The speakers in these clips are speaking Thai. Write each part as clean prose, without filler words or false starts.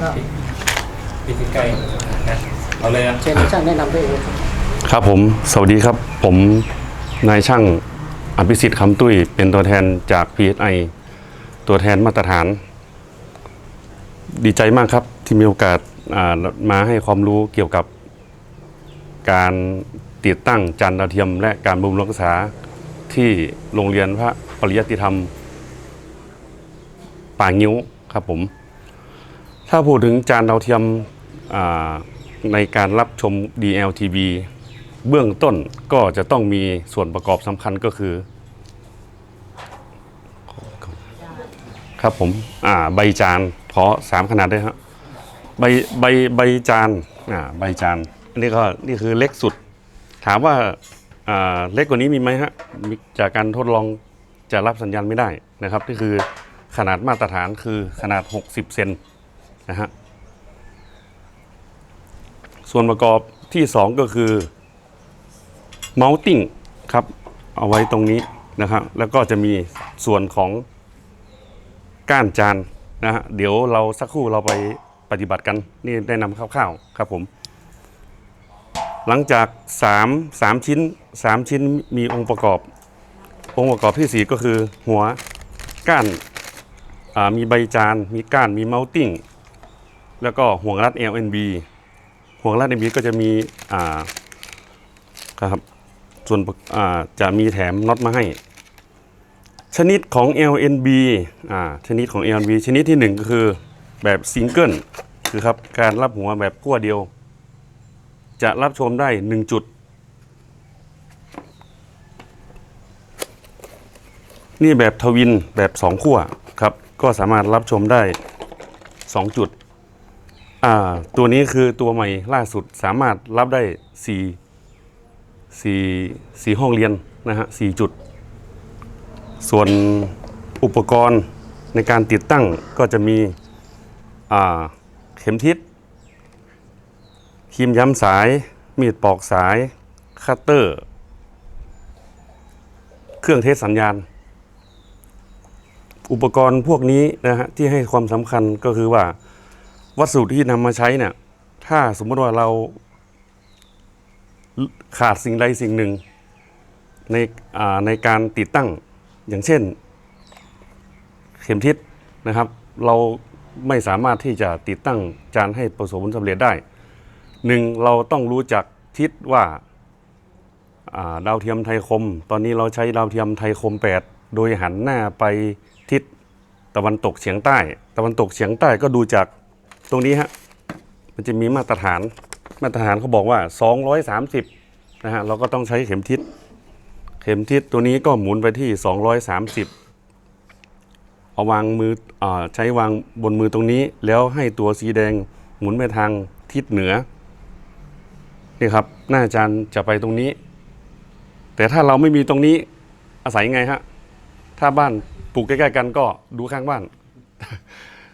พี่ไก่เอาเลยครับเชิญช่างแนะนำด้วยครับครับผมสวัสดีครับผมนายช่างอภิสิทธิ์คำตุ้ยเป็นตัวแทนจาก PSI ตัวแทนมาตรฐานดีใจมากครับที่มีโอกาสมาให้ความรู้เกี่ยวกับการติดตั้งจานดาวเทียมและการบำรุงรักษาที่โรงเรียนพระปริยัติธรรมป่างิ้วครับผมถ้าพูดถึงจานดาวเทียมในการรับชม DLTV เบื้องต้นก็จะต้องมีส่วนประกอบสำคัญก็คือครับผมใบจานขอ3ขนาดด้วยครับใบจานใบจานนี่คือเล็กสุดถามว่าเล็กกว่านี้มีไหมฮะจากการทดลองจะรับสัญญาณไม่ได้นะครับนี่คือขนาดมาตรฐานคือขนาด60เซนนะฮะส่วนประกอบที่2ก็คือ mounting ครับเอาไว้ตรงนี้นะครับแล้วก็จะมีส่วนของก้านจานนะฮะเดี๋ยวเราสักครู่เราไปปฏิบัติกันนี่ได้นำคร่าวๆครับผมหลังจาก3ชิ้นมีองค์ประกอบที่4ก็คือหัวก้านมีใบจานมีก้านมี mounting แล้วก็ห่วงรัด LNB ห่วงรัด LNB ก็จะมีครับส่วนจะมีแถมน็อตมาให้ชนิดของ LNB ชนิดของ LNB ชนิดที่1ก็คือแบบซิงเกิลคือครับการรับหัวแบบขั้วเดียวจะรับชมได้1จุดนี่แบบทวินแบบ2ขั้วครับก็สามารถรับชมได้2จุดตัวนี้คือตัวใหม่ล่าสุดสามารถรับได้4ห้องเรียนนะฮะ4จุดส่วนอุปกรณ์ในการติดตั้งก็จะมีเข็มทิศครีมย้ำสายมีดปอกสายคัตเตอร์เครื่องเทสสัญญาณอุปกรณ์พวกนี้นะฮะที่ให้ความสำคัญก็คือว่าวัสดุที่นำมาใช้เนี่ยถ้าสมมติว่าเราขาดสิ่งใดสิ่งหนึ่งในการติดตั้งอย่างเช่นเข็มทิศนะครับเราไม่สามารถที่จะติดตั้งจานให้ประสบผลสำเร็จได้1เราต้องรู้จักทิศว่าดาวเทียมไทยคมตอนนี้เราใช้ดาวเทียมไทยคม8โดยหันหน้าไปทิศตะวันตกเฉียงใต้ก็ดูจากตรงนี้ฮะมันจะมีมาตรฐานเขาบอกว่า230นะฮะเราก็ต้องใช้เข็มทิศตัวนี้ก็หมุนไปที่230เอาวางมือใช้วางบนมือตรงนี้แล้วให้ตัวสีแดงหมุนไปทางทิศเหนือนี่ครับหน้าจานจะไปตรงนี้แต่ถ้าเราไม่มีตรงนี้อาศัยไงฮะถ้าบ้านปลูกใกล้ๆกันก็ดูข้างบ้าน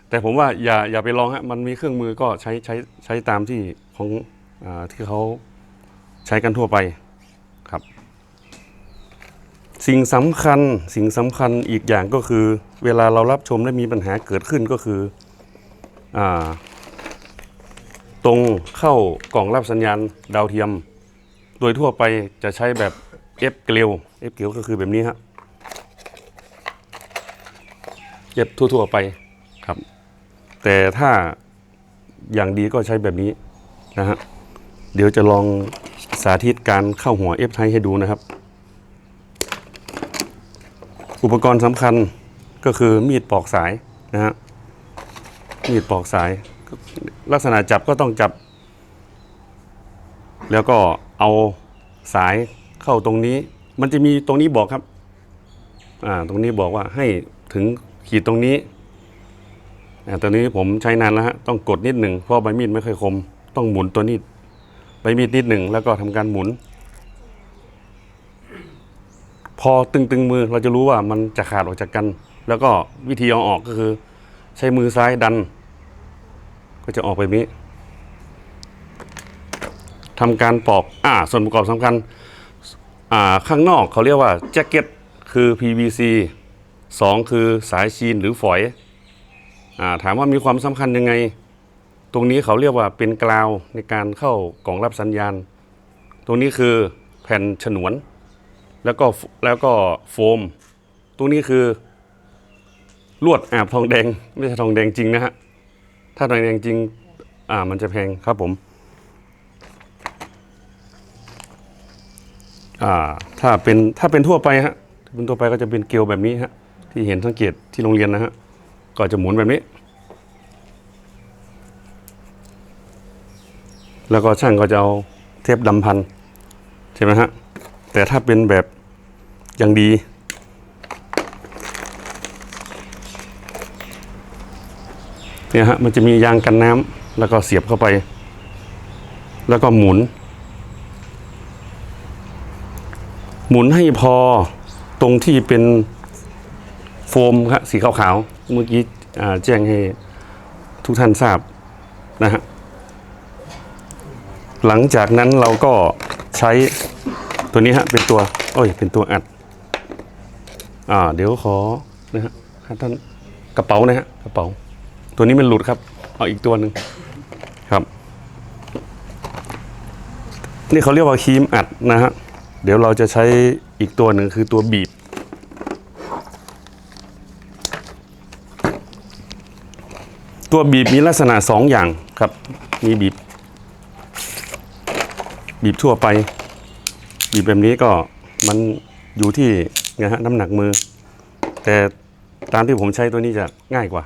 แต่ผมว่าอย่าไปลองฮะมันมีเครื่องมือก็ใช้ตามที่ของที่เขาใช้กันทั่วไปครับสิ่งสำคัญอีกอย่างก็คือเวลาเรารับชมและมีปัญหาเกิดขึ้นก็คือตรงเข้ากล่องรับสัญญาณดาวเทียมโดยทั่วไปจะใช้แบบ F เกลียวก็คือแบบนี้ฮะเย็บทั่วไปครับแต่ถ้าอย่างดีก็ใช้แบบนี้นะฮะเดี๋ยวจะลองสาธิตการเข้าหัว F ไทให้ดูนะครับอุปกรณ์สำคัญก็คือมีดปอกสายนะฮะมีดปอกสายลักษณะจับก็ต้องจับแล้วก็เอาสายเข้าตรงนี้มันจะมีตรงนี้บอกครับตรงนี้บอกว่าให้ถึงขีดตรงนี้ตอนนี้ผมใช้นานแล้วฮะต้องกดนิดหนึ่งเพราะใบมีดไม่ค่อยคมต้องหมุนตัวนี้ใบมีดนิดหนึ่งแล้วก็ทำการหมุนพอตึงมือเราจะรู้ว่ามันจะขาดออกจากกันแล้วก็วิธีเอาออกก็คือใช้มือซ้ายดันก็จะออกไปแบบนี้ทำการปอกส่วนประกอบสำคัญข้างนอกเขาเรียกว่าแจ็คเก็ตคือ PVC 2คือสายชีนหรือฝอยถามว่ามีความสำคัญยังไง ตรงนี้เขาเรียกว่าเป็นกราวในการเข้ากล่องรับสัญญาณตรงนี้คือแผ่นฉนวนแล้วก็โฟมตรงนี้คือลวดอาบทองแดงไม่ใช่ทองแดงจริงนะฮะถ้าทองแดงจริงมันจะแพงครับผมถ้าเป็นทั่วไปฮะเป็นทั่วไปก็จะเป็นเกลียวแบบนี้ฮะที่เห็นสังเกตที่โรงเรียนนะฮะก็จะหมุนแบบนี้แล้วก็ช่างก็จะเอาเทปดำพันใช่ไหมฮะแต่ถ้าเป็นแบบอย่างดีเนี่ยฮะมันจะมียางกันน้ำแล้วก็เสียบเข้าไปแล้วก็หมุนให้พอตรงที่เป็นโฟมครับสีขาวๆเมื่อกี้แจ้งให้ทุกท่านทราบนะฮะหลังจากนั้นเราก็ใช้ตัวนี้ฮะเป็นตัวอัดเดี๋ยวขอนะฮะท่านกระเป๋านะฮะกระเป๋าตัวนี้มันหลุดครับเอาอีกตัวหนึ่งครับนี่เขาเรียกว่าครีมอัดนะฮะเดี๋ยวเราจะใช้อีกตัวหนึ่งคือตัวบีบมีลักษณะ2อย่างครับมีบีบทั่วไปบีบแบบนี้ก็มันอยู่ที่นะฮะน้ำหนักมือแต่ตามที่ผมใช้ตัวนี้จะง่ายกว่า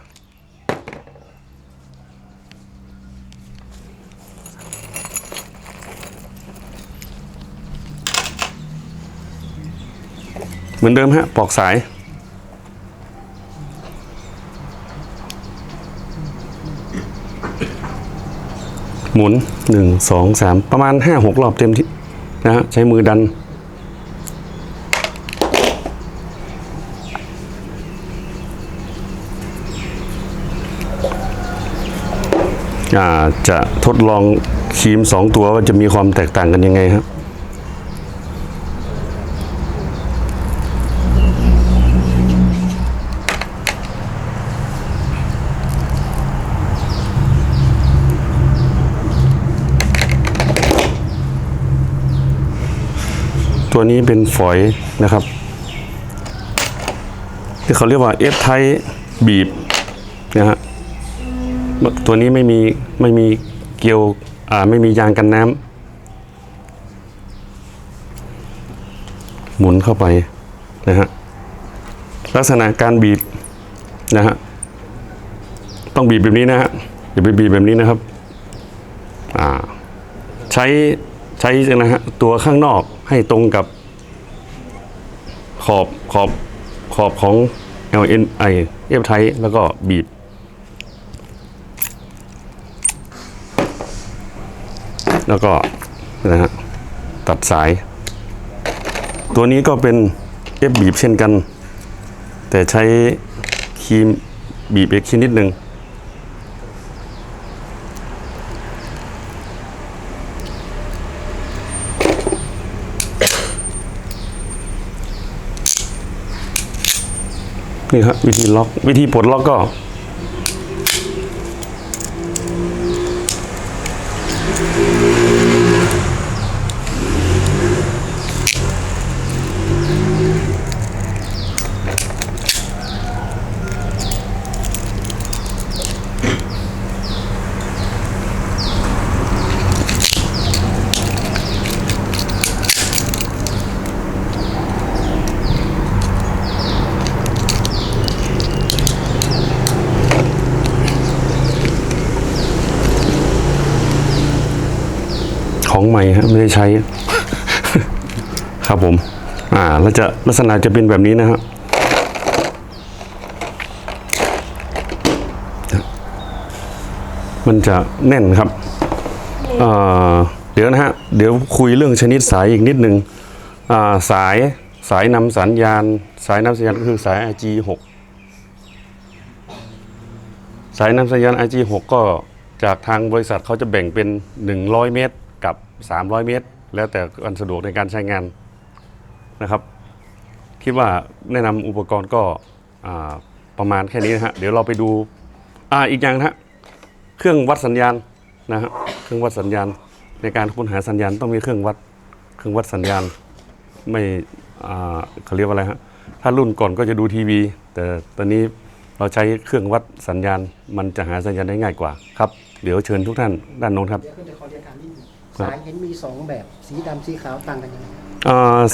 เหมือนเดิมฮะปอกสายหมุน1 2 3ประมาณ 5-6 รอบเต็มที่นะฮะใช้มือดันจะทดลองครีม2ตัวว่าจะมีความแตกต่างกันยังไงครับตัวนี้เป็นฝอยนะครับที่เขาเรียกว่าเอฟไทบีบนะฮะตัวนี้ไม่มีเกลียวไม่มียางกันน้ำหมุนเข้าไปนะฮะลักษณะการบีบนะฮะต้องบีบแบบนี้นะฮะอย่าไปบีบแบบนี้นะครับใช้นะฮะตัวข้างนอกให้ตรงกับขอบของ LNI เอฟไทแล้วก็บีบแล้วก็นะฮะตัดสายตัวนี้ก็เป็นเอฟบีบเช่นกันแต่ใช้ครีมบีบอีกชนิดหนึ่งนี่ครับวิธีล็อกวิธีปลดล็อกก็ของใหม่ฮะไม่ได้ใช้ ครับผมแล้วจะลักษณะจะเป็นแบบนี้นะฮะมันจะแน่นครับเดี๋ยวนะฮะเดี๋ยวคุยเรื่องชนิดสายอีกนิดนึงสายนำสัญญาณก็คือสาย RG6 สายนำสัญญาณ RG6 ก็จากทางบริษัทเขาจะแบ่งเป็น100 เมตรกับ300 เมตรแล้วแต่การสะดวกในการใช้งานนะครับคิดว่าแนะนำอุปกรณ์ก็ประมาณแค่นี้นะฮะเดี๋ยวเราไปดูอีกอย่างนะฮะ เครื่องวัดสัญญาณนะฮะเครื่องวัดสัญญาณในการค้นหาสัญญาณต้องมีเครื่องวัดสัญญาณไม่เขาเรียกว่าอะไรฮะถ้ารุ่นก่อนก็จะดูทีวีแต่ตอนนี้เราใช้เครื่องวัดสัญญาณมันจะหาสัญญาณได้ง่ายกว่าครับเดี๋ยวเชิญทุกท่านด้านโน้นครับ เดี๋ยวจะขอเรียนถามนิดนึงสายเห็นมี2แบบสีดำสีขาวต่างกันยังไง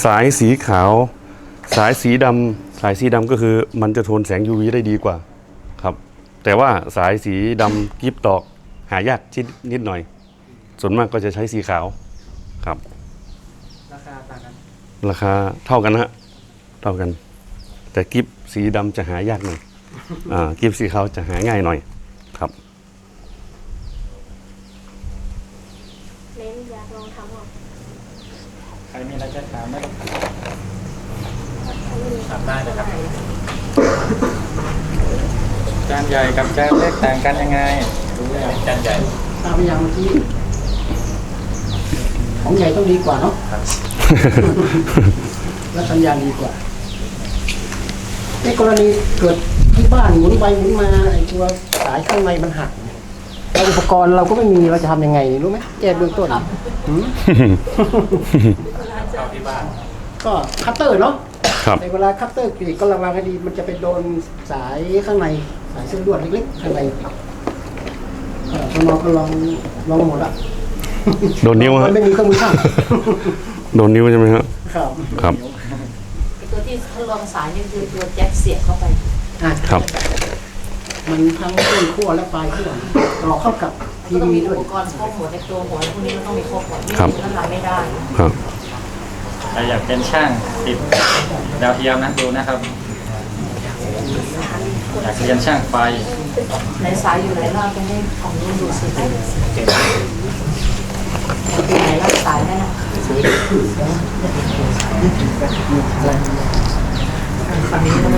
สายสีขาวสายสีดำก็คือมันจะทนแสง UV ได้ดีกว่าครับแต่ว่าสายสีดำกิฟตอกหายากชิ้นนิดหน่อยส่วนมากก็จะใช้สีขาวครับ ราคาต่างกัน ราคาเท่ากันนะฮะเท่ากันแต่กิฟสีดำจะหายากหน่อยกิฟสีขาวจะหาง่ายหน่อยครับ เน้นอยากลองทำหรอ ใครมีอะไรจะถามไหมถามได้นะครับจานใหญ่กับจานเล็กต่างกันยังไงรู้ไหมจานใหญ่ ตามไปยังเมื่อกี้ของใหญ่ต้องดีกว่าเนาะ และสัญญาณดีกว่าในกรณีเกิดที่บ้านหมุนไปหมุนมาไอ้ตัวสายข้างในมันหักแล้วอุปกรณ์เราก็ไม่มีเราจะทำยังไงรู้ไหมแก้เบื้องต้นหืม เข้าที่บ้าน ก็คัตเตอร์เนาะ ครับ ในเวลาคัตเตอร์กรีดก็ระวังให้ดีมันจะไปโดนสายข้างในสายเส้นลวดเล็กๆข้างในน้องก็ลองหมดละ โดนนิ้วฮะ มันไม่มีเครื่องมือช่าง โดนนิ้วใช่ไหมครับ ครับ ครับ ไอตัวที่ทดลองสายนี่คือตัวแจ็คเสียบเข้าไป อ่ะ ครับ มันทั้งต้นขั้วและปลายขั้วต่อเข้ากับที ก็ต้อง วี มี ด้ อุ วย ปกรณ์ครบหมดในตัวหัวพวกนี้มันต้องมีครบหมดไม่ ครับ มีก็ทำไม่ได้ ครับ ใครอยากเป็นช่างติดดาวเทียมนะดูนะครับอยากเรียนช่างไฟ ในสายอยู่ไหนล่ะไปให้ของนู้นดูสิไหนล่ะสายนั่นน่ะฝั่งนี้มัน